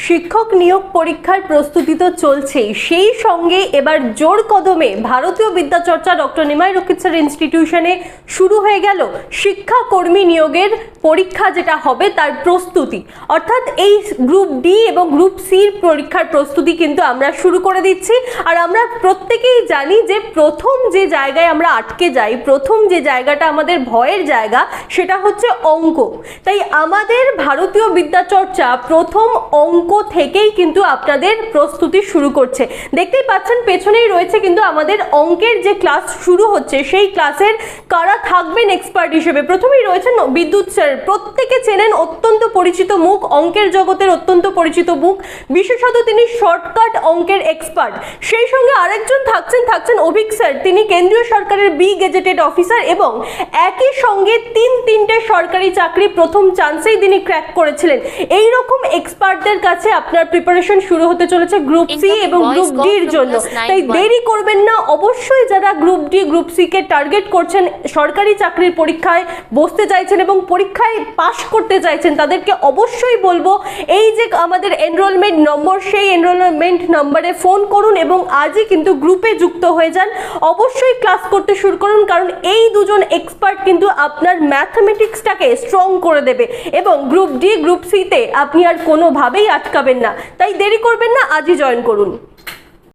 শিক্ষক নিয়োগ পরীক্ষার প্রস্তুতি তো চলছেই, সেই সঙ্গে এবার জোর কদমে ভারতীয় বিদ্যাচর্চা ডক্টর নিমাই রক্ষিত স্যার ইনস্টিটিউশনে শুরু হয়ে গেল শিক্ষাকর্মী নিয়োগের পরীক্ষা যেটা হবে তার প্রস্তুতি। অর্থাৎ এই গ্রুপ ডি এবং গ্রুপ সির পরীক্ষার প্রস্তুতি কিন্তু আমরা শুরু করে দিচ্ছি। আর আমরা প্রত্যেকেই জানি যে প্রথম যে জায়গায় আমরা আটকে যাই, প্রথম যে জায়গাটা আমাদের ভয়ের জায়গা, সেটা হচ্ছে অঙ্ক। তাই আমাদের ভারতীয় বিদ্যাচর্চা প্রথম অঙ্ক থেকেই কিন্তু আপনাদের প্রস্তুতি শুরু করছে। দেখতেই পাচ্ছেন পেছনেই রয়েছে কিন্তু আমাদের অঙ্কের যে ক্লাস শুরু হচ্ছে, সেই ক্লাসের কারা থাকবেন এক্সপার্ট হিসেবে। প্রথমেই রয়েছেন বিদ্যুৎ স্যার, প্রত্যেকে চেনেন, অত্যন্ত পরিচিত মুখ, অঙ্কের জগতের অত্যন্ত পরিচিত মুখ, বিশেষত তিনি শর্টকাট অঙ্কের এক্সপার্ট। সেই সঙ্গে আরেকজন থাকছেন অভিক স্যার, তিনি কেন্দ্রীয় সরকারের বি গেজেটেড অফিসার এবং একই সঙ্গে তিনটে সরকারি চাকরি প্রথম চান্সেই তিনি ক্র্যাক করেছিলেন। এই রকম এক্সপার্টদের কাছে আপনার প্রিপারেশন শুরু হতে চলেছে গ্রুপ সি এবং গ্রুপ ডি এর জন্য। তাই দেরি করবেন না, অবশ্যই যারা group D group C K target করছেন, সরকারি চাকরির পরীক্ষায় বসতে চাইছেন এবং পরীক্ষায় পাশ করতে চাইছেন, তাদেরকে অবশ্যই বলবো এই যে আমাদের এনরোলমেন্ট নম্বর, সেই এনরোলমেন্ট নম্বরে ফোন করুন এবং আজই কিন্তু গ্রুপে যুক্ত হয়ে যান। অবশ্যই ক্লাস করতে শুরু করুন, কারণ এই দুজন এক্সপার্ট কিন্তু আপনার ম্যাথমেটিক্সটাকে স্ট্রং করে দেবে এবং গ্রুপ ডি গ্রুপ সিতে আপনি আর কোনোভাবেই আটকাবেন না। তাই দেরি করবেন না, আজই জয়েন করুন।